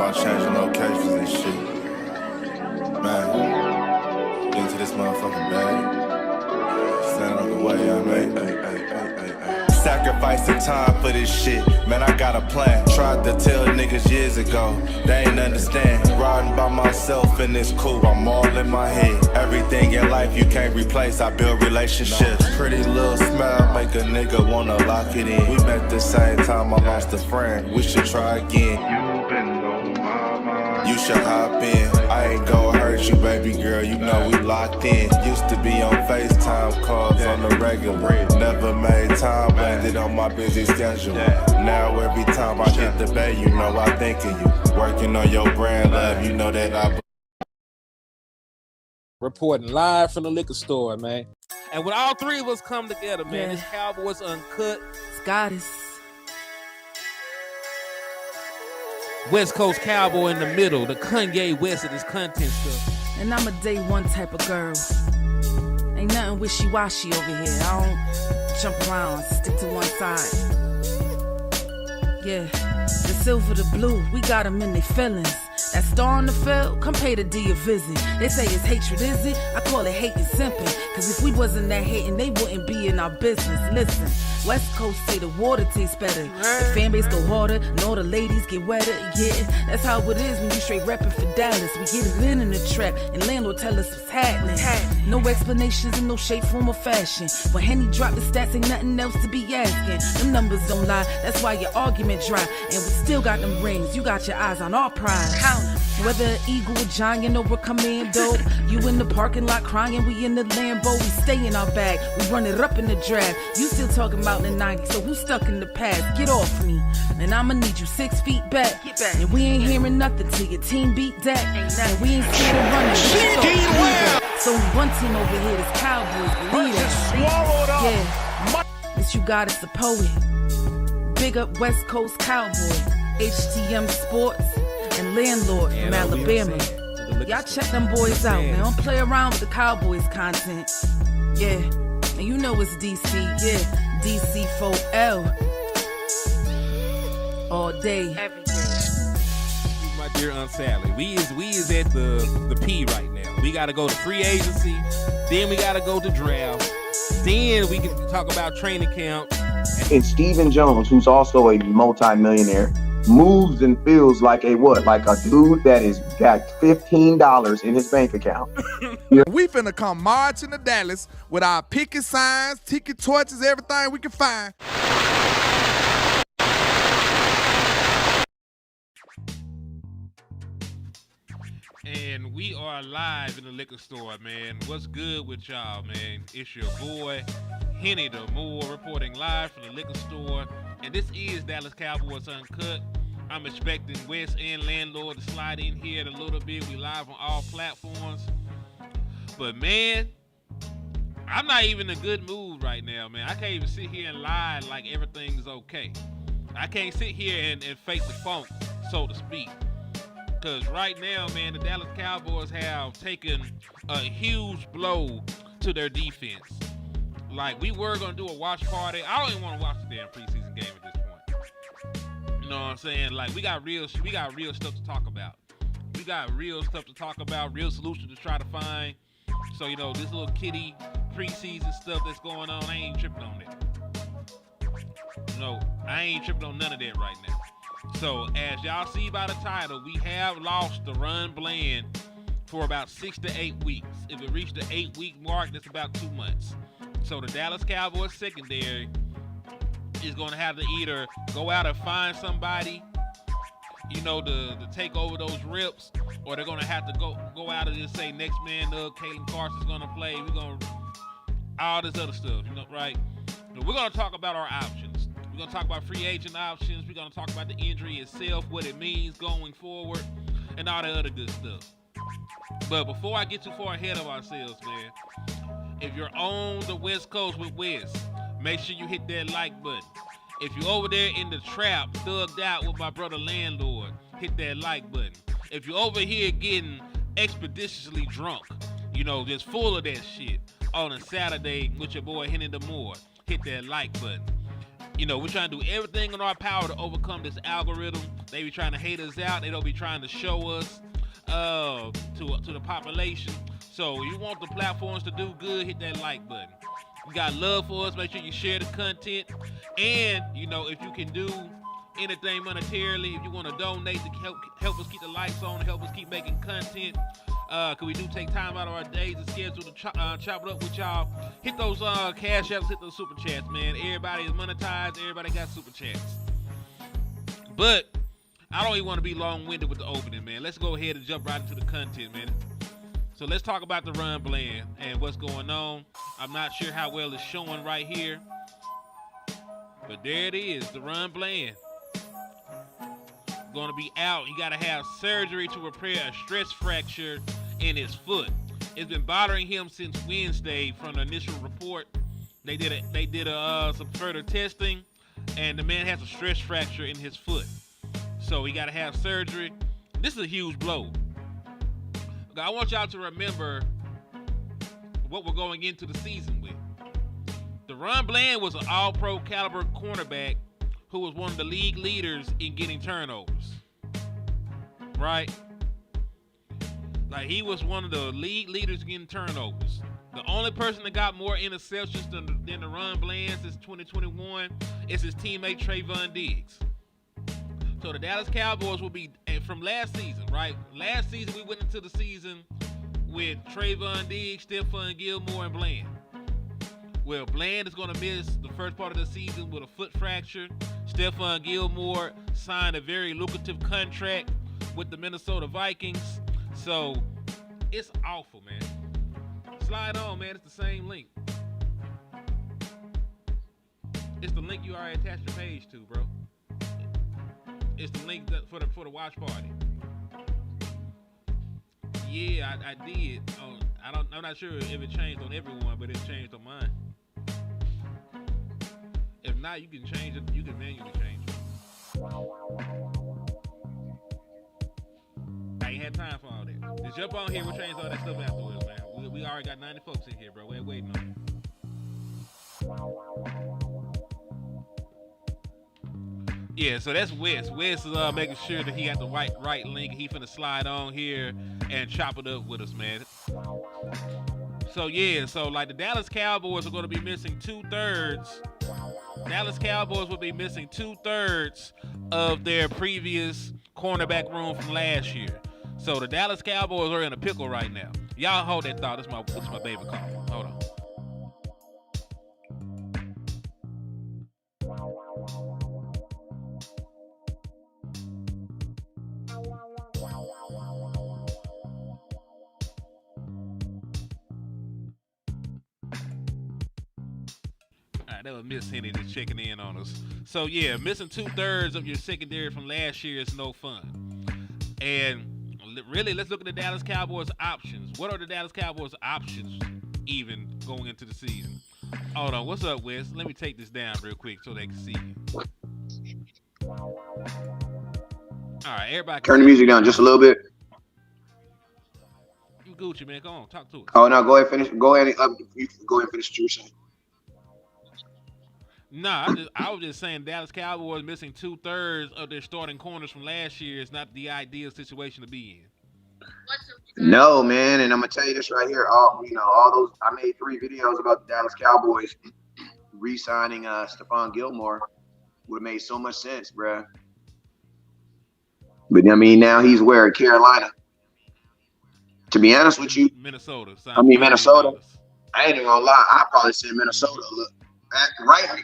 about changing locations and shit. Man, into this motherfucking bag. Stand on the way I made. Sacrificing time for this shit. Man, I got a plan. Tried to tell niggas years ago. They ain't understand. Riding by myself and it's cool. I'm all in my head. Everything in life you can't replace. I build relationships. Pretty little smile make a nigga wanna lock it in. We met the same time I lost a friend. We should try again. You been on my mind. You should hop in. I ain't gon' hurt you, baby girl. You know we locked in. Used to be on FaceTime calls on the regular. Never made time, landed on my busy schedule. Now every time I hit the bay, you know I think of you. Working on your brand, love, you know that I... Reporting live from the liquor store, man. And when all three of us come together, man, it's Cowboys Uncut. Scottis. West Coast Cowboy in the middle, the Kanye West of this content stuff. And I'm a day one type of girl. Ain't nothing wishy-washy over here. I don't jump around, stick to one side. Yeah, the silver, the blue, we got them in their feelings. That star on the field, come pay the D a visit. They say it's hatred, is it? I call it hate and simping. Cause if we wasn't that hating, they wouldn't be in our business. Listen, West Coast say the water tastes better. The fan base go harder, and all the ladies get wetter. Yeah, that's how it is when you straight reppin' for Dallas. We get it in the trap, and landlord tell us what's happening. No explanations in no shape, form, or fashion. When Henny drop the stats, ain't nothing else to be asking. Them numbers don't lie, that's why your argument dry. And we still got them rings, you got your eyes on our prize. Whether an eagle, a giant, or a commando, you in the parking lot crying, we in the Lambo. We stay in our bag, we run it up in the draft. You still talking about the 90s, so who's stuck in the past? Get off me, and I'ma need you 6 feet back. And we ain't hearing nothing till your team beat that. And we ain't scared of running. So one team over here is Cowboys, believe it. Yeah, this you got is a poet. Big up West Coast Cowboys, HTM Sports, and LandLord from Alabama. Y'all check them boys out, man. Don't play around with the Cowboys content. Yeah, and you know it's DC. Yeah, DC4L. All day. Every day. My dear Aunt Sally, we is at the P right now. We got to go to free agency. Then we got to go to draft. Then we can talk about training camp. And Stephen Jones, who's also a multi-millionaire, moves and feels like a what? Like a dude that is got $15 in his bank account. We finna come marching to Dallas with our picket signs, ticket torches, everything we can find. And we are live in the liquor store, man. What's good with y'all, man? It's your boy, Henny the Moore, reporting live from the liquor store. And this is Dallas Cowboys Uncut. I'm expecting Wes and LandLord to slide in here in a little bit. We live on all platforms. But, man, I'm not even in a good mood right now, man. I can't even sit here and lie like everything's okay. I can't sit here and fake the funk, so to speak. Because right now, man, the Dallas Cowboys have taken a huge blow to their defense. Like, we were going to do a watch party. I don't even want to watch the damn preseason game at this point. You know what I'm saying? Like, we got real stuff to talk about. We got real stuff to talk about, real solutions to try to find. So, you know, this little kitty preseason stuff that's going on, I ain't tripping on that. No, I ain't tripping on none of that right now. So, as y'all see by the title, we have lost the run blend for about 6 to 8 weeks. If it reached the 8-week mark, that's about 2 months. So, the Dallas Cowboys secondary is going to have to either go out and find somebody, you know, to take over those reps, or they're going to have to go out and just say, next man up, Kalen Carson's going to play. We're going to, all this other stuff, you know, right? So we're going to talk about our options. We're going to talk about free agent options. We're going to talk about the injury itself, what it means going forward, and all that other good stuff. But before I get too far ahead of ourselves, man, if you're on the West Coast with Wes, make sure you hit that like button. If you're over there in the trap, thugged out with my brother LandLord, hit that like button. If you're over here getting expeditiously drunk, you know, just full of that shit on a Saturday with your boy Henny the Moore, hit that like button. You know, we're trying to do everything in our power to overcome this algorithm They be trying to hate us out. They don't be trying to show us to the population. So you want the platforms to do good, hit that like button. You got love for us, make sure you share the content. And, you know, if you can do anything monetarily, if you want to donate to help us keep the lights on, help us keep making content, because we do take time out of our days and schedule to chop it up with y'all. Hit those cash apps, hit those super chats, man. Everybody is monetized. Everybody got super chats. But I don't even want to be long-winded with the opening, man. Let's go ahead and jump right into the content, man. So let's talk about the run blend and what's going on. I'm not sure how well it's showing right here, but there it is, the run blend. Going to be out. He got to have surgery to repair a stress fracture in his foot. It's been bothering him since Wednesday from the initial report. They did some further testing, and the man has a stress fracture in his foot. So he got to have surgery. This is a huge blow. I want y'all to remember what we're going into the season with. DaRon Bland was an all-pro caliber cornerback who was one of the league leaders in getting turnovers. Right? Like, he was one of the league leaders getting turnovers. The only person that got more interceptions than DaRon Bland since 2021 is his teammate Trayvon Diggs. So the Dallas Cowboys will be, and from last season, right? Last season we went into the season with Trayvon Diggs, Stephon Gilmore, and Bland. Well, Bland is going to miss the first part of the season with a foot fracture. Stephon Gilmore signed a very lucrative contract with the Minnesota Vikings. So it's awful, man. Slide on, man. It's the same link. It's the link you already attached your page to, bro. It's the link for the watch party. Yeah, I did. I'm not sure if it changed on everyone, but it changed on mine. If not, you can change it. You can manually change it. I ain't had time for all that. Just jump on here. We'll change all that stuff afterwards, man. We already got 90 folks in here, bro. We're waiting on you. Yeah, so that's Wes. Wes is making sure that he got the right link. He finna slide on here and chop it up with us, man. So yeah, so like the Dallas Cowboys are gonna be missing 2/3. Dallas Cowboys will be missing 2/3 of their previous cornerback room from last year. So the Dallas Cowboys are in a pickle right now. Y'all hold that thought. This is my baby call. Hold on. That was Miss Henny just checking in on us. So yeah, missing 2/3 of your secondary from last year is no fun. And really, let's look at the Dallas Cowboys options. What are the Dallas Cowboys options even going into the season? Hold on, what's up, Wes? Let me take this down real quick so they can see you. All right, everybody. Turn the music down just a little bit. You Gucci, man. Go on, talk to us. Oh no, go ahead, finish. Go ahead and finish what you were saying. Nah, I was just saying Dallas Cowboys missing 2/3 of their starting corners from last year is not the ideal situation to be in. No, man, and I'm gonna tell you this right here. All those I made 3 videos about the Dallas Cowboys re-signing Stephon Gilmore. Would have made so much sense, bruh. But I mean, now he's where? Carolina. To be honest with you, Minnesota. Minnesota. I ain't even gonna lie. I probably said Minnesota. Look.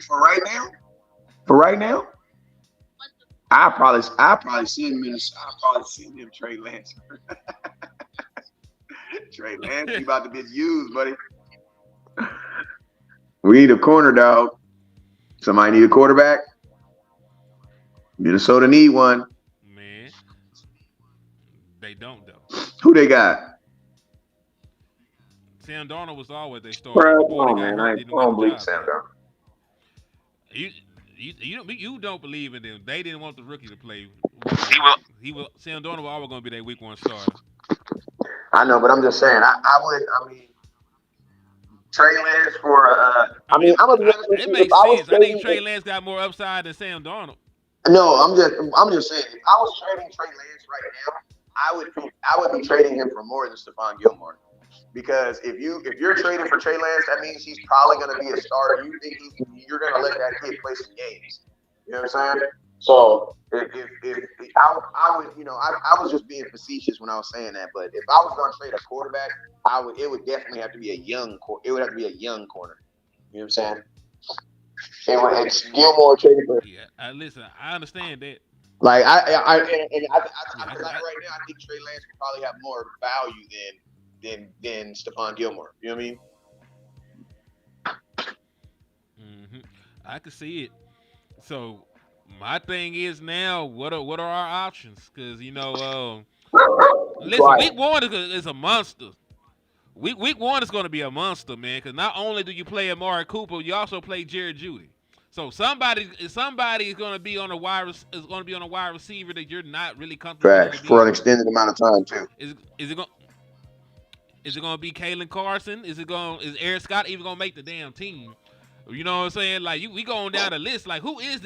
For right now, I probably see him Minnesota. I probably see him Trey Lance. Trey Lance, he about to be used, buddy. We need a corner, dog. Somebody need a quarterback. Minnesota need one. Man, they don't though. Who they got? Sam Darnold was always their starter. Come on, man. I don't believe Sam Darnold. You don't believe in them. They didn't want the rookie to play. He will. Sam Darnold was always going to be their week 1 starter. I know, but I'm just saying. I mean, Trey Lance for. I'm gonna be honest with It you. makes sense. I think Trey Lance got more upside than Sam Darnold. No, I'm just saying. If I was trading Trey Lance right now, I would be trading him for more than Stephon Gilmore. Because if you're trading for Trey Lance, that means he's probably going to be a starter. You think you're going to let that kid play some games. You know what I'm saying? So if I would, I was just being facetious when I was saying that. But if I was going to trade a quarterback, it would definitely have to be a young corner. You know what I'm saying? It's Gilmore trading for. Yeah, listen, I understand that. Like I right now, I think Trey Lance would probably have more value than Stephon Gilmore. You know what I mean? Mm-hmm. I can see it. So my thing is now, what are our options? Because listen, week one is a monster. Week one is going to be a monster, man. Because not only do you play Amari Cooper, you also play Jerry Jeudy. So somebody is going to be on a wide receiver that you're not really comfortable with. For an extended amount of time too. Is it going to be Kalen Carson? Is Eric Scott even going to make the damn team? You know what I'm saying? Like we going down the list. Like who is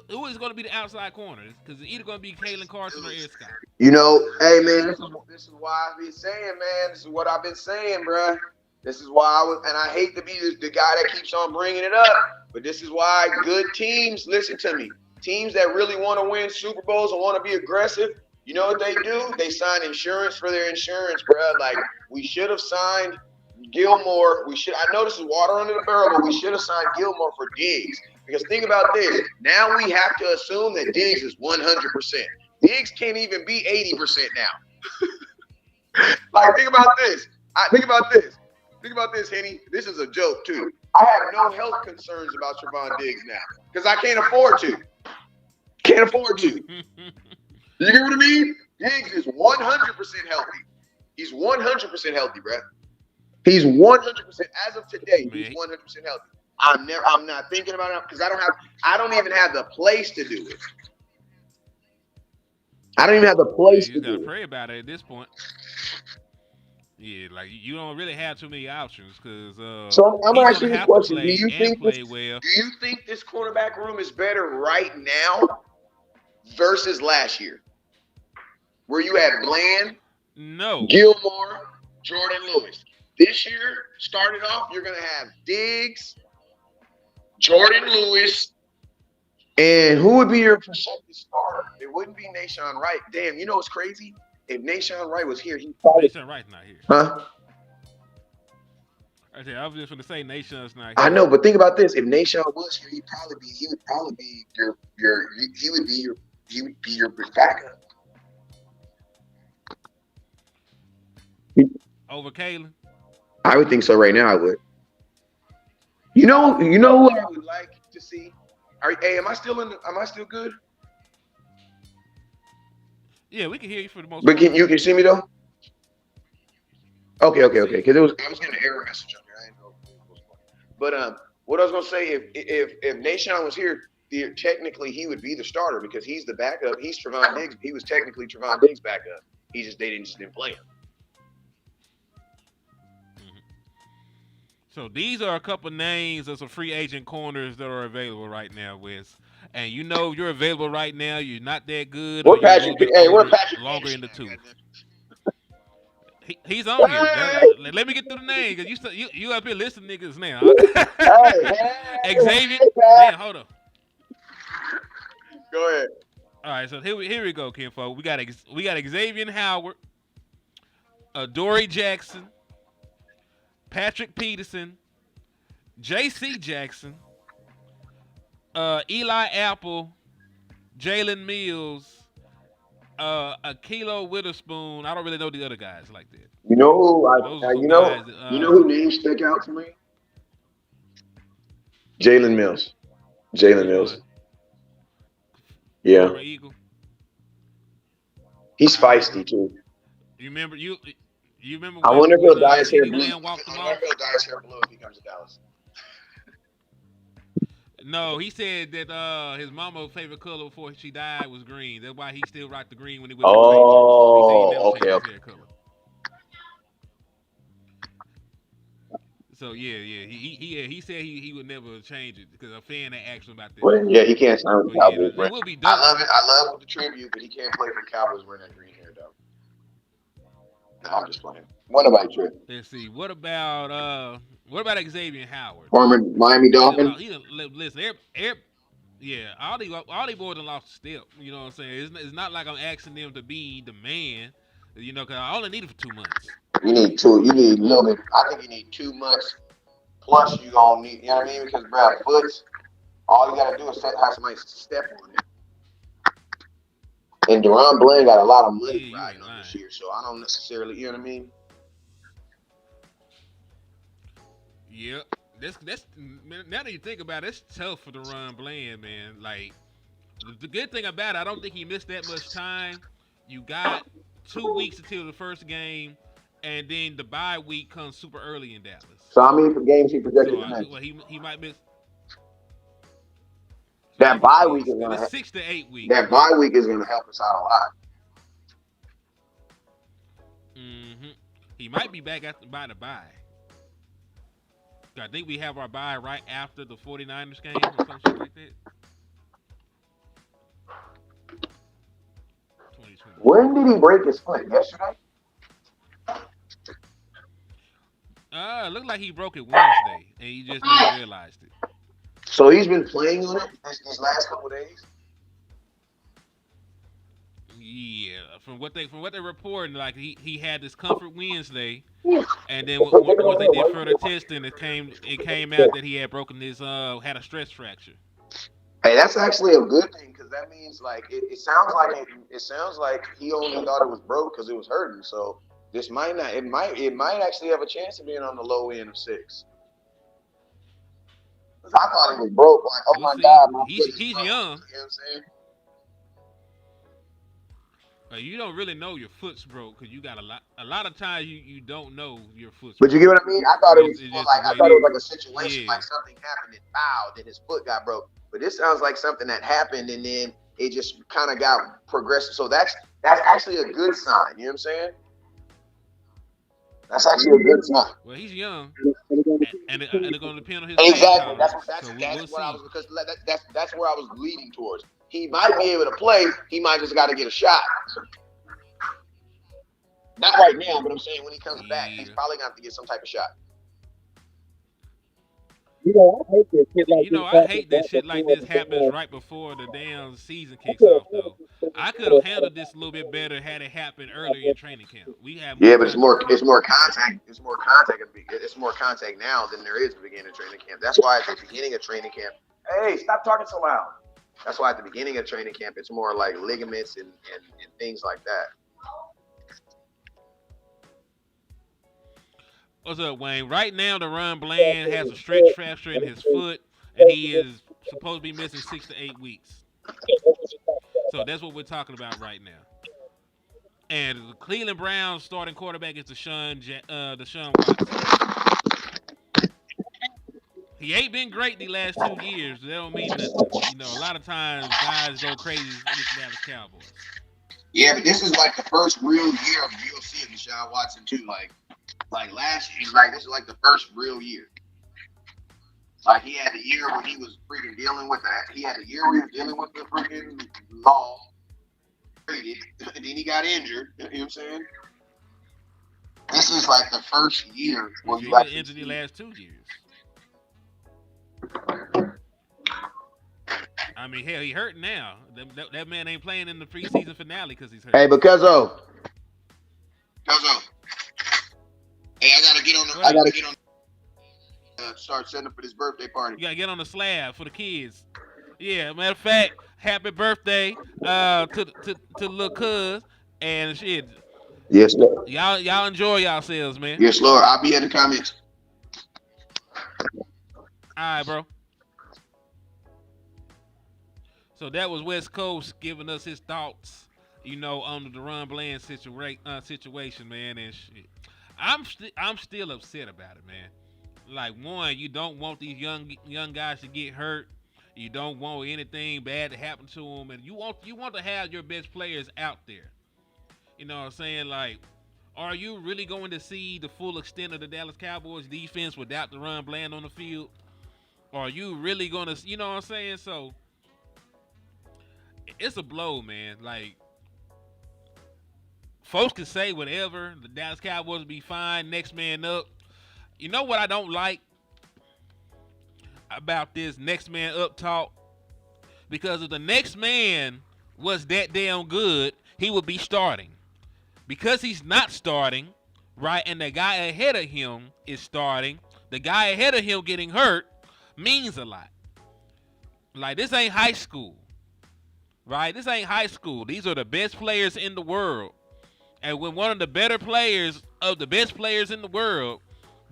who is going to be the outside corner? Because it's either going to be Kalen Carson or Eric Scott. Hey man, this is why I've been saying, man. This is what I've been saying, bro. This is why I hate to be the guy that keeps on bringing it up, but this is why good teams, listen to me, teams that really want to win Super Bowls and want to be aggressive, you know what they do? They sign insurance for their insurance, bro. Like, we should have signed Gilmore. I know this is water under the barrel, but we should have signed Gilmore for Diggs. Because think about this. Now we have to assume that Diggs is 100%. Diggs can't even be 80% now. Like, think about this. Think about this, Henny. This is a joke, too. I have no health concerns about Trevon Diggs now because I can't afford to. You get what I mean? Diggs is 100% healthy. He's 100% healthy, bro. He's 100%. As of today, he's 100% healthy. I'm not thinking about it because I don't even have the place to do it. You gotta pray about it at this point. Yeah, like you don't really have too many options because. So I'm gonna ask you this question: Do you think this cornerback room is better right now versus last year, where you had Bland, Gilmore, Jordan Lewis? This year, started off, you're gonna have Diggs, Jordan Lewis, and who would be your projected starter? It wouldn't be Nahshon Wright. Damn, you know what's crazy? If Nahshon Wright was here, Nahshon Wright's not here. Huh? I was just going to say Nahshon's not here. I know, but think about this: if Nahshon was here, he would be your backup. Over Kalen? I would think so. Right now, I would. You know what I would like to see? Am I still good? Yeah, we can hear you for the most part. But you can see me though? Okay. Because I was getting an error message on here. I didn't know. But what I was gonna say, if Nahshon was here, technically he would be the starter because he's the backup. He's Trevon Diggs. He was technically Trevon Diggs' backup. They didn't play him. Mm-hmm. So these are a couple names of some free agent corners that are available right now, Wes. And you're available right now. You're not that good. We're Patrick. Longer in the tooth. He's on here. Let me get through the name because you up here listening niggas now. Xavier. Man, hold on. Go ahead. All right, so here we go, kinfolk. We got Xavier Howard, Dory Jackson, Patrick Peterson, J.C. Jackson, Eli Apple, Jalen Mills, Akilo Witherspoon. I don't really know the other guys like that. You know who names stick out to me? Jalen Mills. Yeah. He's feisty too. You remember? I wonder if he'll dye his hair blue. If he comes to Dallas. No, he said that his mama's favorite color before she died was green. That's why he still rocked the green when he went to the Patriots. Okay. Hair color. So he said he would never change it because a fan had asked him about that. Well, yeah, he can't sign with But the yeah, Cowboys. it will be I dope. love it. I love the tribute, but he can't play for the Cowboys wearing that green hair, though. No, I'm just playing. What about Trip? Let's see. What about Xavier Howard? Former Miami Dolphin. Listen, yeah, all these boys done lost a step. You know what I'm saying? It's not like I'm asking them to be the man. You know, because I only need it for 2 months. You need two. You need a little bit. I think you need 2 months. Plus, you gonna need. You know what I mean? Because Brad Foots, all you gotta do is have somebody step on it. And Deron Bland got a lot of money riding on this year, so I don't necessarily. You know what I mean? Yep. That's now that you think about it, it's tough for Deron Bland, man. Like the good thing about it, I don't think he missed that much time. You got 2 weeks until the first game, and then the bye week comes super early in Dallas. So how many games he projected So to miss? well, he might miss. That bye week is gonna. It's 6 to 8 weeks. That bye week is gonna help us out a lot. Mm-hmm. He might be back by the bye. I think we have our bye right after the 49ers game or something like that. When did he break his foot? Yesterday? It looked like he broke it Wednesday, and he just didn't realize it. So he's been playing on it these last couple of days? Yeah, from what they're reporting, like he had discomfort Wednesday, and then once they did further testing, it came out that he had broken his had a stress fracture. Hey, that's actually a good thing because that means like it sounds like he only thought it was broke because it was hurting. So this might not. It might actually have a chance of being on the low end of 6. Because I thought it was broke. Like, oh my God, my foot is he's broke. young. You know what I'm saying? You don't really know your foot's broke because you got a lot of times you don't know your foot's But you get what I mean? I thought it was like a situation, yeah. like something happened and fouled and his foot got broke. But this sounds like something that happened and then it just kind of got progressive. So that's actually a good sign. You know what I'm saying? That's actually a good sign. Well, he's young, and it's going to depend on his exactly. game. That's where I was leading towards. He might be able to play. He might just got to get a shot. Not right now, but I'm saying when he comes back, he's probably going to have to get some type of shot. I hate that shit like this happens right before the damn season kicks off, though. I could have handled this a little bit better had it happened earlier in training camp. We have but it's more contact. It's more contact now than there is at the beginning of training camp. That's why at the beginning of training camp, hey, stop talking so loud. That's why at the beginning of training camp, it's more like ligaments and things like that. What's up, Wayne? Right now, Deron Bland has a stretch fracture in his foot, and he is supposed to be missing 6 to 8 weeks. So that's what we're talking about right now. And the Cleveland Browns starting quarterback is Deshaun Watson. He ain't been great the last 2 years. That don't mean nothing. You know, a lot of times guys go crazy with the Dallas Cowboys. Yeah, but this is like the first real year of you'll see of Deshaun Watson too. Like last year, this is like the first real year. Like he had the year where he was freaking dealing with that. He had the year where he was dealing with the freaking law. And then he got injured. You know what I'm saying? This is like the first year where he got injured the last 2 years. I mean, hell, he hurt now. That man ain't playing in the preseason finale because he's hurt. Hey, but Cuzzo. Hey, I gotta get on. Start setting up for this birthday party. You gotta get on the slab for the kids. Yeah, matter of fact, happy birthday to little cuz and shit. Yes, Lord. Y'all enjoy yourselves, man. Yes, Lord. I'll be in the comments. All right, bro. So that was West Coast giving us his thoughts, on the Deron Bland situation, man, and shit. I'm still upset about it, man. Like, one, you don't want these young guys to get hurt. You don't want anything bad to happen to them, and you want to have your best players out there. You know what I'm saying? Like, are you really going to see the full extent of the Dallas Cowboys defense without the run Bland on the field? Or are you really going to, you know what I'm saying? So it's a blow, man. Like, folks can say whatever. The Dallas Cowboys will be fine. Next man up. You know what I don't like about this next man up talk? Because if the next man was that damn good, he would be starting. Because he's not starting, right, and the guy ahead of him is starting, the guy ahead of him getting hurt means a lot. Like, this ain't high school, right? This ain't high school. These are the best players in the world. And when one of the better players of the best players in the world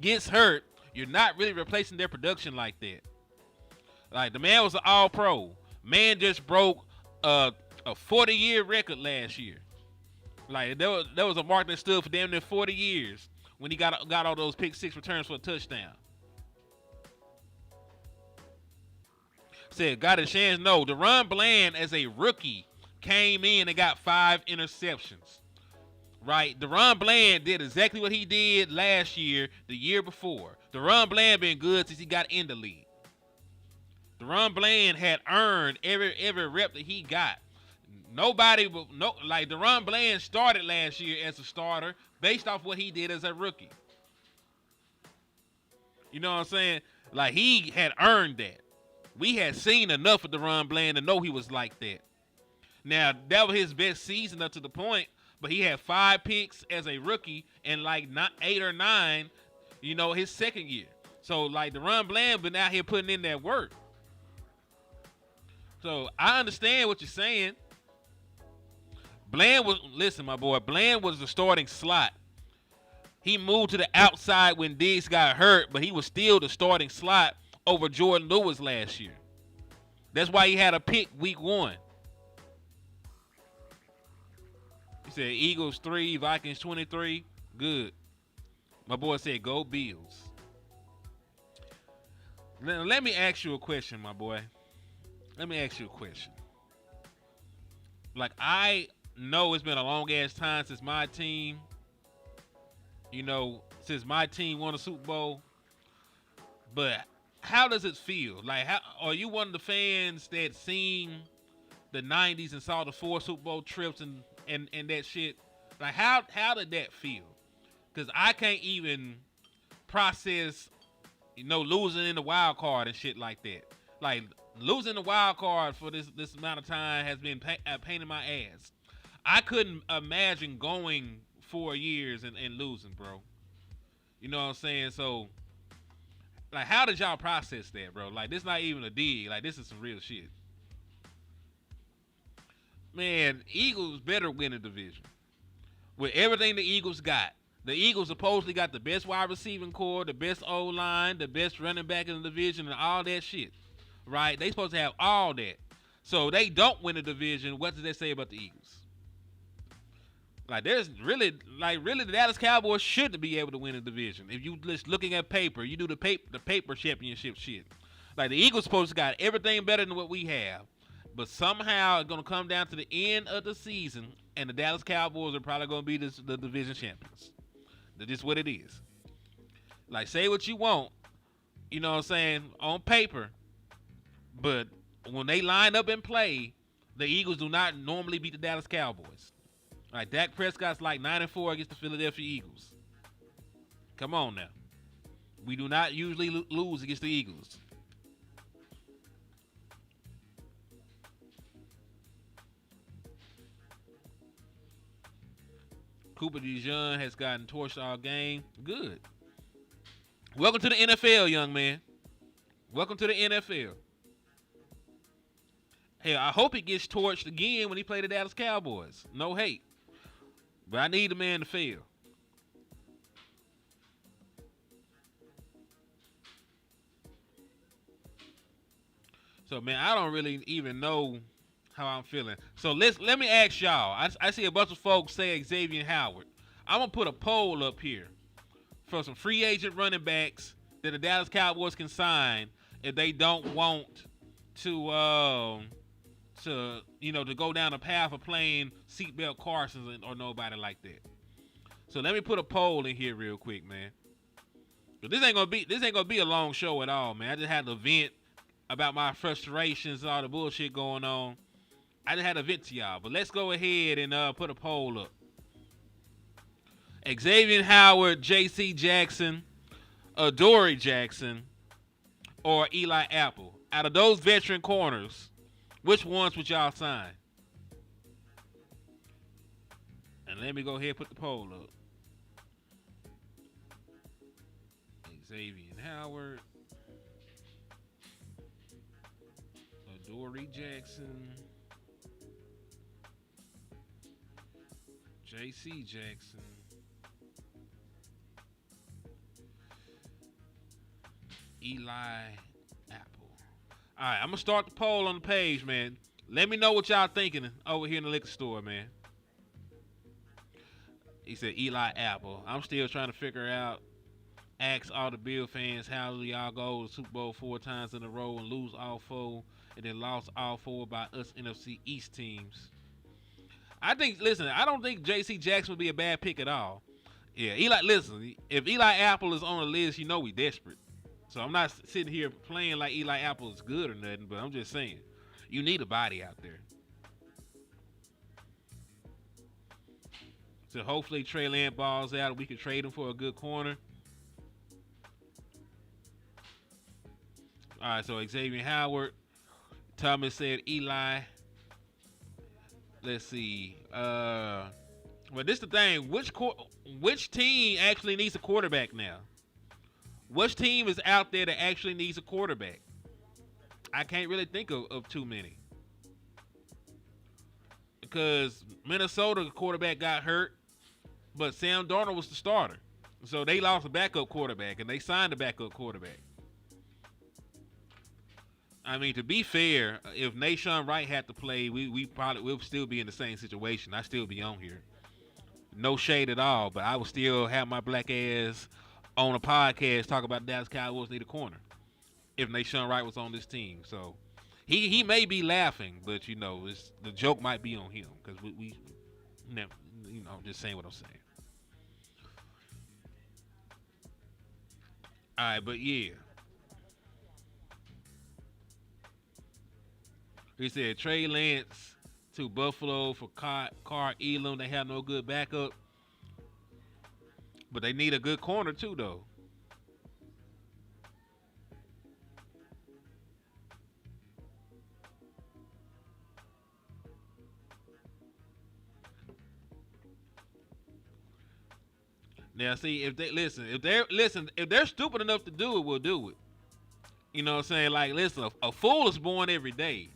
gets hurt, you're not really replacing their production like that. Like, the man was an all-pro. Man just broke a 40-year record last year. Like, there was a mark that stood for damn near 40 years when he got all those pick six returns for a touchdown. Said, got a chance? No. DaRon Bland, as a rookie, came in and got 5 interceptions. Right? DaRon Bland did exactly what he did last year, the year before. DaRon Bland been good since he got in the league. DaRon Bland had earned every rep that he got. Like DaRon Bland started last year as a starter based off what he did as a rookie. You know what I'm saying? Like, he had earned that. We had seen enough of DaRon Bland to know he was like that. Now, that was his best season up to the point, but he had 5 picks as a rookie and like 8 or 9, his second year. So, like, DaRon Bland been out here putting in that work. So, I understand what you're saying. Bland was the starting slot. He moved to the outside when Diggs got hurt, but he was still the starting slot over Jordan Lewis last year. That's why he had a pick week 1. He said Eagles 3, Vikings 23. Good. My boy said go Bills. Now, let me ask you a question, my boy. Let me ask you a question. Like, I know it's been a long ass time since my team, since my team won a Super Bowl. But how does it feel? Like, how are you one of the fans that seen the 90s and saw the 4 Super Bowl trips and that shit? Like, how did that feel? Because I can't even process, losing in the wild card and shit like that. Like, losing the wild card for this amount of time has been a pain in my ass. I couldn't imagine going 4 years and losing, bro. You know what I'm saying? So, like, how did y'all process that, bro? Like, this not even a dig. Like, this is some real shit. Man, Eagles better win the division. With everything the Eagles got. The Eagles supposedly got the best wide receiving core, the best O-line, the best running back in the division, and all that shit. Right? They supposed to have all that. So they don't win the division. What does that say about the Eagles? Like, the Dallas Cowboys shouldn't be able to win a division. If you just looking at paper, you do the paper championship shit. Like, the Eagles supposed to got everything better than what we have. But somehow it's going to come down to the end of the season, and the Dallas Cowboys are probably going to be the division champions. That's just what it is. Like, say what you want, you know what I'm saying, on paper. But when they line up and play, the Eagles do not normally beat the Dallas Cowboys. Like, Dak Prescott's like 9-4 against the Philadelphia Eagles. Come on now. We do not usually lose against the Eagles. Cooper DeJean has gotten torched all game. Good. Welcome to the NFL, young man. Welcome to the NFL. Hey, I hope he gets torched again when he play the Dallas Cowboys. No hate. But I need the man to fail. So, man, I don't really even know how I'm feeling. So let me ask y'all. I see a bunch of folks say Xavier Howard. I'm going to put a poll up here for some free agent running backs that the Dallas Cowboys can sign if they don't want to go down the path of playing Seatbelt Carson or nobody like that. So let me put a poll in here real quick, man. But this ain't gonna be a long show at all, man. I just had to vent about my frustrations and all the bullshit going on. I just had to vent to y'all. But let's go ahead and put a poll up. Xavier Howard, J.C. Jackson, Adoree Jackson, or Eli Apple. Out of those veteran corners, which ones would y'all sign? And let me go ahead and put the poll up. Xavier Howard, Adoree Jackson, J.C. Jackson, Eli Apple. All right, I'm gonna start the poll on the page, man. Let me know what y'all thinking over here in the liquor store, man. He said Eli Apple. I'm still trying to figure out. Ask all the Bill fans, how do y'all go to the Super Bowl 4 times in a row and lose all 4 and then lost all 4 by us NFC East teams? I don't think J.C. Jackson would be a bad pick at all. Yeah, if Eli Apple is on the list, you know we desperate. So I'm not sitting here playing like Eli Apple is good or nothing, but I'm just saying, you need a body out there. So hopefully Trey Lance balls out and we can trade him for a good corner. All right, so Xavier Howard. Thomas said Eli. Let's see. Well, this is the thing. Which team actually needs a quarterback now? Which team is out there that actually needs a quarterback? I can't really think of too many. Because Minnesota quarterback got hurt, but Sam Darnold was the starter. So they lost a backup quarterback, and they signed a backup quarterback. I mean, to be fair, if Nashawn Wright had to play, we'll still be in the same situation. I'd still be on here. No shade at all, but I would still have my black ass on a podcast talk about the Dallas Cowboys need a corner if Nashawn Wright was on this team. So he may be laughing, but you know, the joke might be on him because we never, you know, I'm just saying what I'm saying. All right, but yeah. He said Trey Lance to Buffalo for Carr Elam. They have no good backup. But they need a good corner too, though. Now, see, if they're stupid enough to do it, we'll do it. You know what I'm saying? Like, listen, a fool is born every day.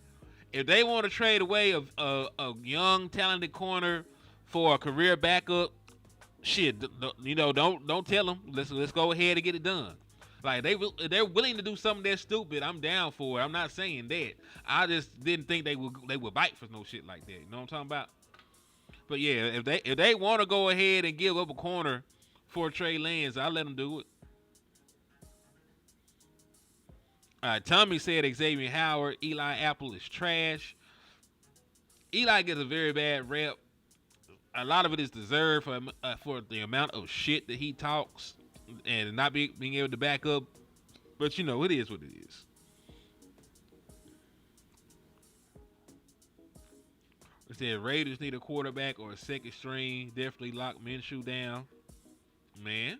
If they want to trade away a young, talented corner for a career backup, shit, you know, don't tell them. Let's go ahead and get it done. Like, they're willing to do something that's stupid. I'm down for it. I'm not saying that. I just didn't think they would bite for no shit like that. You know what I'm talking about? But yeah, if they want to go ahead and give up a corner for Trey Lance, I'll let them do it. Tommy said Xavier Howard. Eli Apple is trash. Eli gets a very bad rep. A lot of it is deserved for the amount of shit that he talks and not being able to back up. But, you know, it is what it is. It said Raiders need a quarterback or a second string. Definitely lock Minshew down. Man.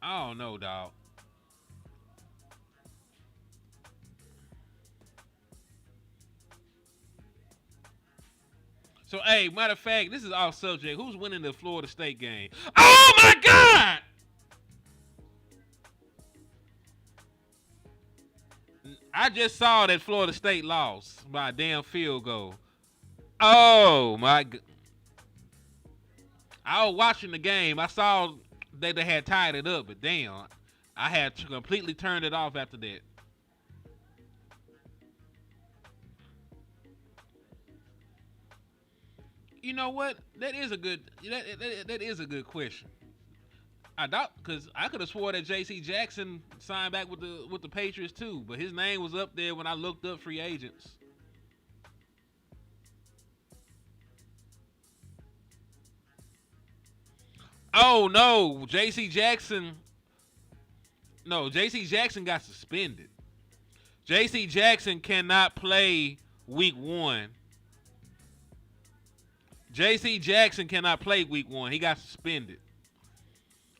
I don't know, dog. So, hey, matter of fact, this is off subject. Who's winning the Florida State game? Oh, my God! I just saw that Florida State lost by a damn field goal. Oh, my God. I was watching the game. I saw that they had tied it up, but damn, I had to completely turn it off after that. You know what? That is a good question. I doubt because I could have swore that J.C. Jackson signed back with the Patriots too, but his name was up there when I looked up free agents. Oh no, J.C. Jackson. No, J.C. Jackson got suspended. J.C. Jackson cannot play week 1. J.C. Jackson cannot play week 1. He got suspended.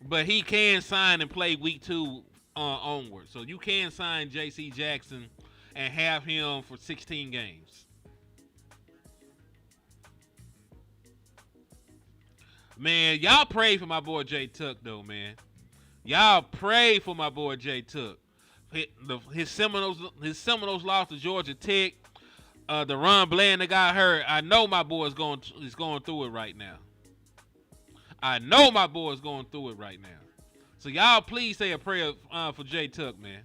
But he can sign and play week 2 onward. So you can sign J.C. Jackson and have him for 16 games. Man, y'all pray for my boy Jay Tuck, though, man. Y'all pray for my boy Jay Tuck. His Seminoles lost to Georgia Tech. The Ron Bland that got hurt. I know my boy is going through it right now. So y'all please say a prayer for Jay Tuck, man.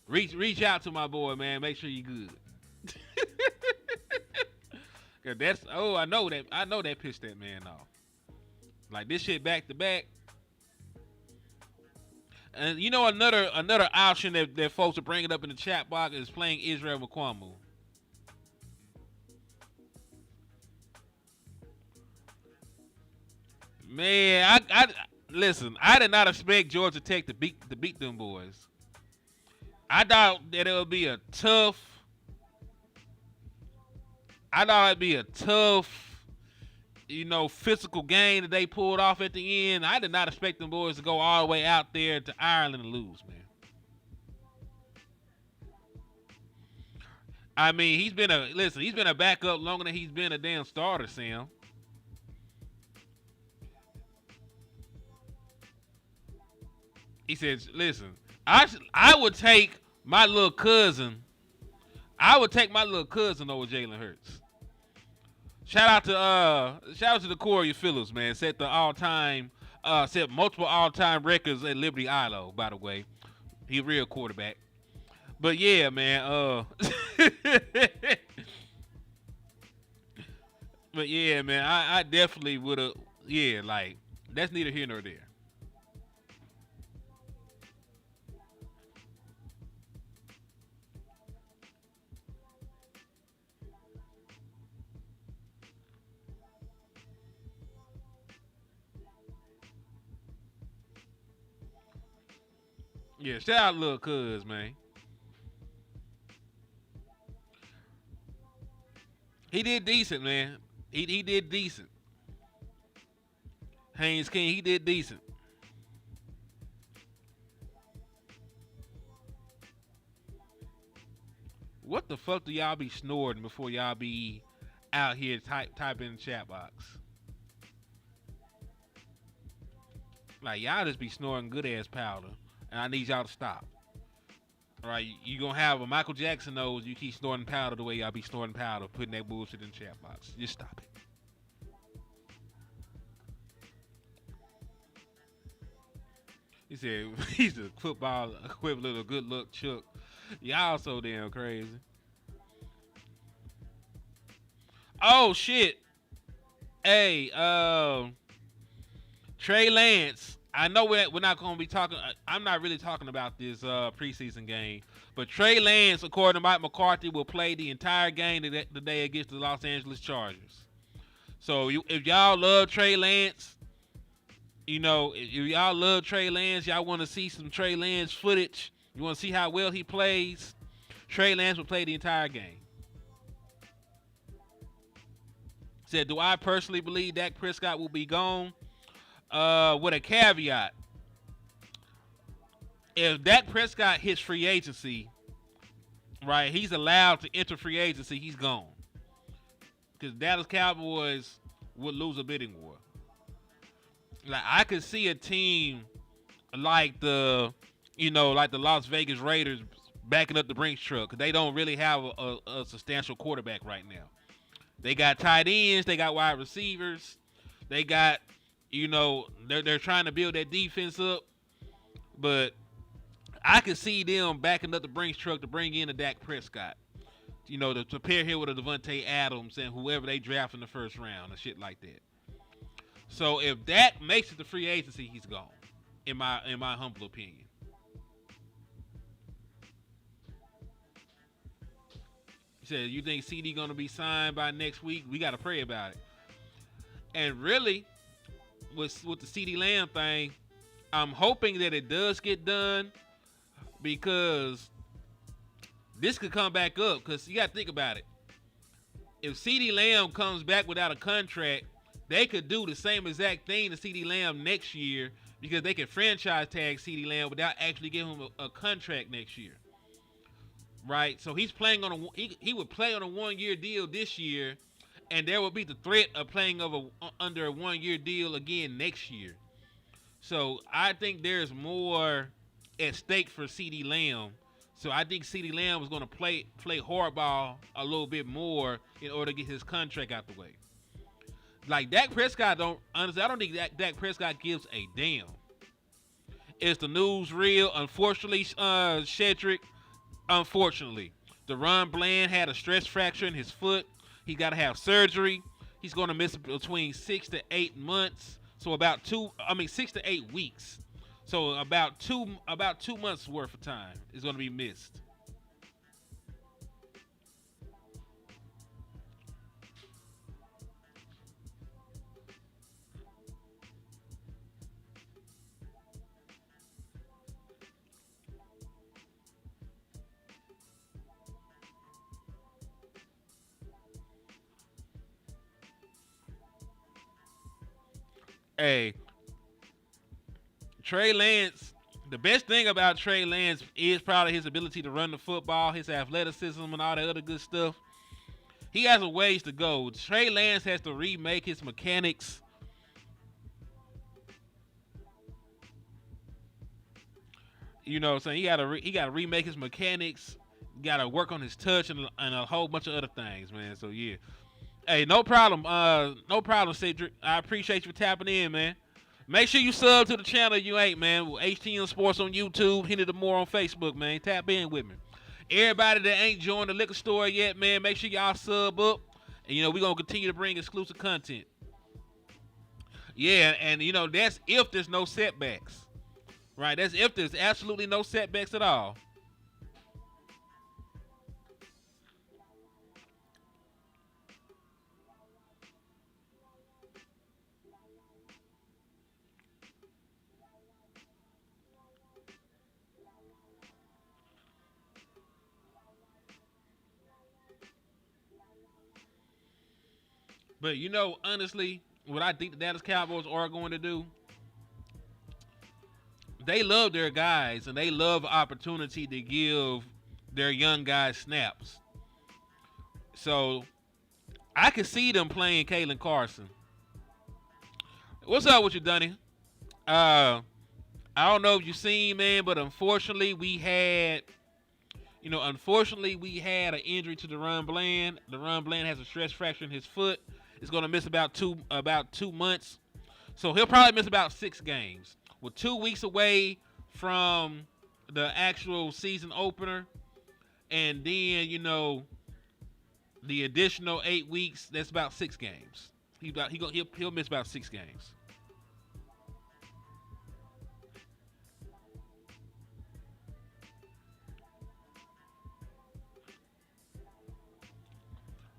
Reach out to my boy, man. Make sure you good. Cause I know that pissed that man off. Like this shit back to back. And you know another option that folks are bringing up in the chat box is playing Israel McQuamu. Man, I listen. I did not expect Georgia Tech to beat them boys. I thought that it would be a tough. Physical game that they pulled off at the end. I did not expect them boys to go all the way out there to Ireland and lose, man. I mean, he's been a backup longer than he's been a damn starter, Sam. He says, listen, I would take my little cousin. I would take my little cousin over Jalen Hurts. Shout out to the Corey Phillips, man. Set multiple all-time records at Liberty ILO, by the way. He a real quarterback. But yeah, man, I definitely would have, that's neither here nor there. Yeah, shout out Lil Cuz, man. He did decent, man. He did decent. Haynes King, he did decent. What the fuck do y'all be snoring before y'all be out here type in the chat box? Like, y'all just be snoring good ass powder. And I need y'all to stop. All right, you gonna have a Michael Jackson nose. You keep snorting powder the way y'all be snorting powder, putting that bullshit in the chat box. Just stop it. He said he's the football equivalent of good luck Chuck. Y'all so damn crazy. Oh shit. Hey, Trey Lance. I know we're not going to be talking. I'm not really talking about this preseason game. But Trey Lance, according to Mike McCarthy, will play the entire game today against the Los Angeles Chargers. So if y'all love Trey Lance, if y'all love Trey Lance, y'all want to see some Trey Lance footage, you want to see how well he plays, Trey Lance will play the entire game. Said, do I personally believe Dak Prescott will be gone? With a caveat. If Dak Prescott hits free agency, right, he's allowed to enter free agency, he's gone. Because Dallas Cowboys would lose a bidding war. Like, I could see a team like the Las Vegas Raiders backing up the Brinks truck, because they don't really have a substantial quarterback right now. They got tight ends, they got wide receivers, they got they're trying to build that defense up, but I could see them backing up the Brinks truck to bring in a Dak Prescott. to pair him with a Devontae Adams and whoever they draft in the first round and shit like that. So if that makes it to free agency, he's gone. In my humble opinion. He said, "You think CD gonna be signed by next week? We gotta pray about it." And really, with the CD Lamb thing, I'm hoping that it does get done because this could come back up. Because you gotta think about it. If CD Lamb comes back without a contract, they could do the same exact thing to CD Lamb next year because they could franchise tag CD Lamb without actually giving him a contract next year. Right? So he's playing on he would play on a 1-year deal this year, and there would be the threat of playing under a 1-year deal again next year. So I think there's more at stake for CD Lamb. So I think CD Lamb is going to play hardball a little bit more in order to get his contract out the way. Like Dak Prescott, I don't think Dak Prescott gives a damn. Is the news real? Unfortunately, Shedrick, unfortunately. DaRon Bland had a stress fracture in his foot. He got to have surgery. He's going to miss between 6 to 8 months. So 6 to 8 weeks. So about 2 months worth of time is going to be missed. Hey, Trey Lance, the best thing about Trey Lance is probably his ability to run the football, his athleticism, and all that other good stuff. He has a ways to go. Trey Lance has to remake his mechanics. You know what I'm saying? He gotta remake his mechanics. Got to work on his touch and a whole bunch of other things, man. So yeah. Hey, no problem. No problem, Cedric. I appreciate you tapping in, man. Make sure you sub to the channel if you ain't, man. HTM Sports on YouTube, Henny the More on Facebook, man. Tap in with me. Everybody that ain't joined the liquor store yet, man, make sure y'all sub up. And, we're going to continue to bring exclusive content. Yeah, and, that's if there's no setbacks. Right? That's if there's absolutely no setbacks at all. But, honestly, what I think the Dallas Cowboys are going to do, they love their guys, and they love the opportunity to give their young guys snaps. So, I can see them playing Kalen Carson. What's up with you, Dunny? I don't know if you've seen, man, but unfortunately, we had an injury to DaRon Bland. DaRon Bland has a stress fracture in his foot. He's going to miss about 2 months. So he'll probably miss about 6 games. We're 2 weeks away from the actual season opener. And then, the additional 8 weeks, that's about 6 games. He'll miss about 6 games.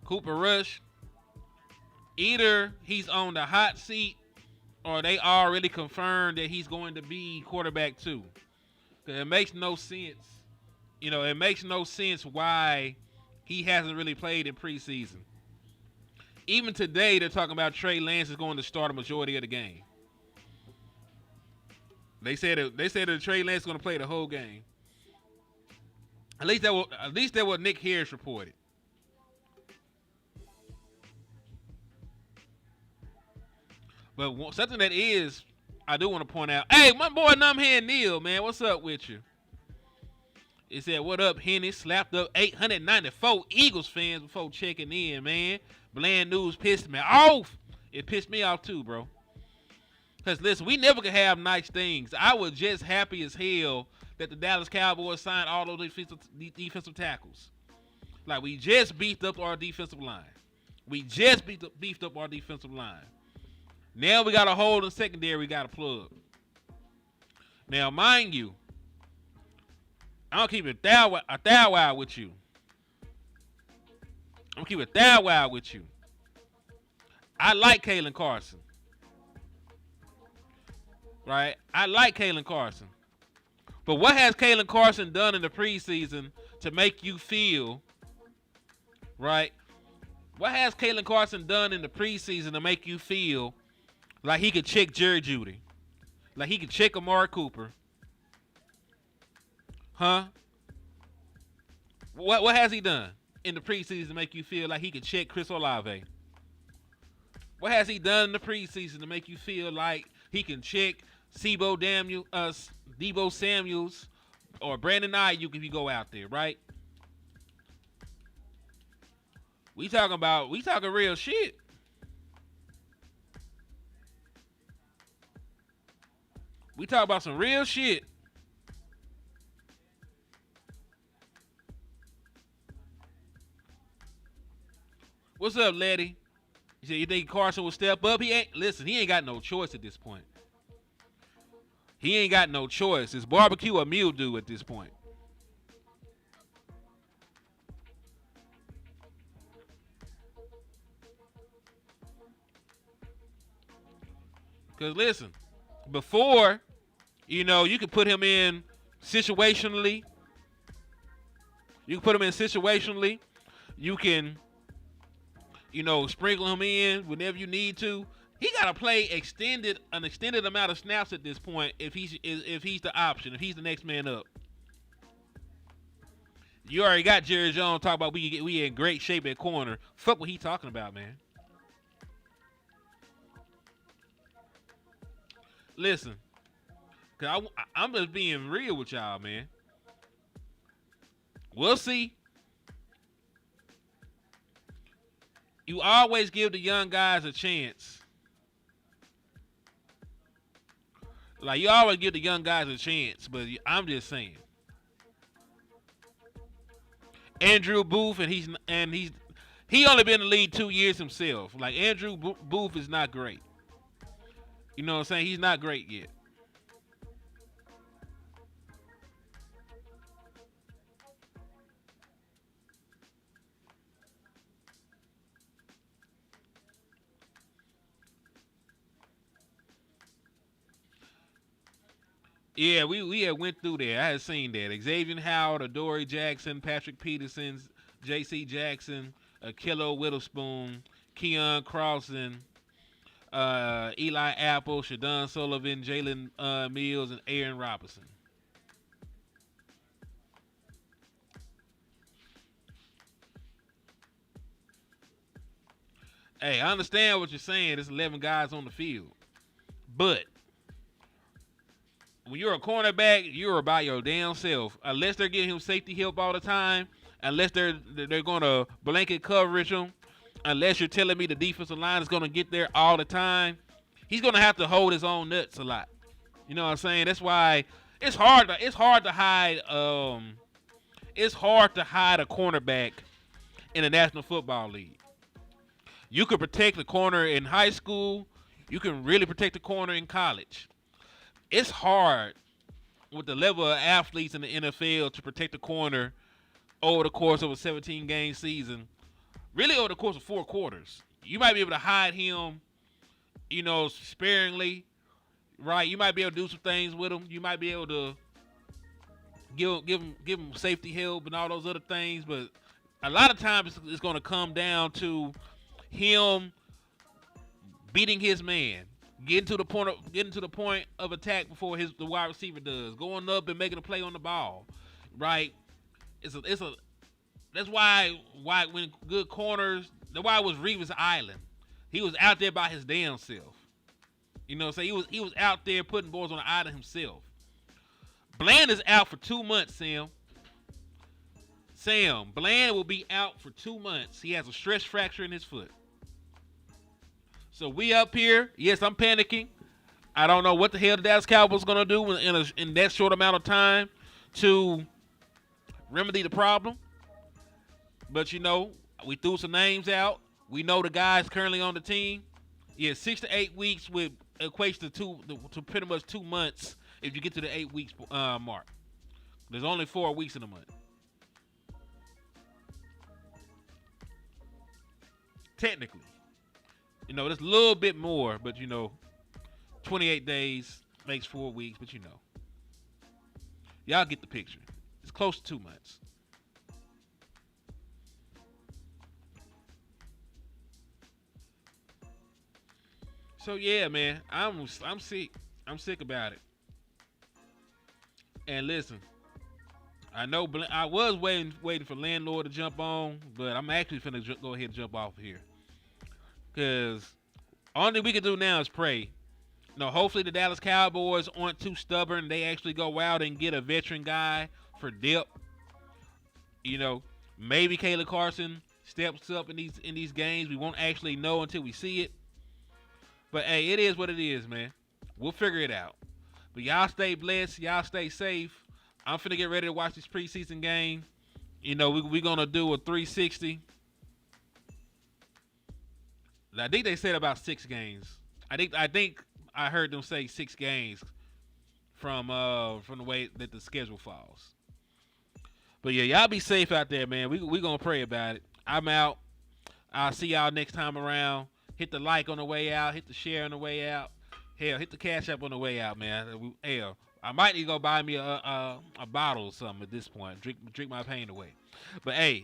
Cooper Rush, either he's on the hot seat or they already confirmed that he's going to be quarterback 2. Because it makes no sense. It makes no sense why he hasn't really played in preseason. Even today, they're talking about Trey Lance is going to start a majority of the game. They said that Trey Lance is going to play the whole game. At least that what Nick Harris reported. But something that I do want to point out. Hey, my boy Numbhead Neil, man, what's up with you? He said, "What up, Henny?" Slapped up 894 Eagles fans before checking in, man. Bland news pissed me off. It pissed me off too, bro. Because listen, we never could have nice things. I was just happy as hell that the Dallas Cowboys signed all those defensive tackles. Like, we just beefed up our defensive line. We just beefed up our defensive line. Now we got a hole in the secondary we got to plug. Now, mind you, I'm going to keep it a thou wow with you. I'm going to keep it a thou wow with you. I like Kalen Carson. Right? I like Kalen Carson. But what has Kalen Carson done in the preseason to make you feel, right? What has Kalen Carson done in the preseason to make you feel like he could check Jerry Jeudy? Like he could check Amari Cooper? Huh? What has he done in the preseason to make you feel like he could check Chris Olave? What has he done in the preseason to make you feel like he can check Deebo Samuels or Brandon Ayuk if you go out there, right? We talking real shit. We talk about some real shit. What's up, Letty? You said you think Carson will step up? He ain't got no choice at this point. He ain't got no choice. It's barbecue or mildew at this point. Because listen, before, you could put him in situationally. You can, sprinkle him in whenever you need to. He got to play an extended amount of snaps at this point if he's the option, if he's the next man up. You already got Jerry Jones talking about we in great shape at corner. Fuck what he talking about, man. Listen, cause I'm just being real with y'all, man. We'll see. You always give the young guys a chance. Like, you always give the young guys a chance, but I'm just saying. Andrew Booth, and he only been in the league 2 years himself. Like, Andrew Booth is not great. You know what I'm saying? He's not great yet. Yeah, we had went through there. I had seen that. Xavier Howard, Adoree Jackson, Patrick Peterson, J.C. Jackson, Akilo Witherspoon, Keon Crossan, Eli Apple, Shadon Sullivan, Jalen Mills, and Aaron Robinson. Hey, I understand what you're saying. There's 11 guys on the field. But when you're a cornerback, you're by your damn self. Unless they're getting him safety help all the time, unless they're going to blanket coverage him, unless you're telling me the defensive line is going to get there all the time, he's going to have to hold his own nuts a lot. You know what I'm saying? That's why it's hard to hide a cornerback in the National Football League. You could protect the corner in high school. You can really protect the corner in college. It's hard with the level of athletes in the NFL to protect the corner over the course of a 17-game season. Really over the course of 4 quarters. You might be able to hide him, sparingly, right? You might be able to do some things with him. You might be able to give him safety help and all those other things. But a lot of times it's going to come down to him beating his man. Getting to the point of attack before the wide receiver does. Going up and making a play on the ball, right? That's why when good corners, that's why it was Revis Island. He was out there by his damn self. You know what I'm saying? He was out there putting boys on the island himself. Bland is out for 2 months, Sam. Bland will be out for 2 months. He has a stress fracture in his foot. So we up here. Yes, I'm panicking. I don't know what the hell the Dallas Cowboys going to do in that short amount of time to remedy the problem. But we threw some names out. We know the guys currently on the team. Yeah, 6 to 8 weeks equates to pretty much 2 months if you get to the 8 weeks mark. There's only 4 weeks in a month. Technically. That's a little bit more, but 28 days makes 4 weeks, but y'all get the picture. It's close to 2 months. So yeah, man, I'm sick. I'm sick about it. And listen, I know I was waiting for LandLord to jump on, but I'm actually finna go ahead and jump off of here. Because only we can do now is pray. Hopefully the Dallas Cowboys aren't too stubborn. They actually go out and get a veteran guy for depth. Maybe Caleb Carson steps up in these games. We won't actually know until we see it. But hey, it is what it is, man. We'll figure it out. But y'all stay blessed. Y'all stay safe. I'm finna get ready to watch this preseason game. We're gonna do a 360. I think they said about 6 games. I think I heard them say 6 games from the way that the schedule falls. But yeah, y'all be safe out there, man. We gonna pray about it. I'm out. I'll see y'all next time around. Hit the like on the way out. Hit the share on the way out. Hell, hit the cash app on the way out, man. Hell, I might need to go buy me a bottle or something at this point. Drink my pain away. But hey.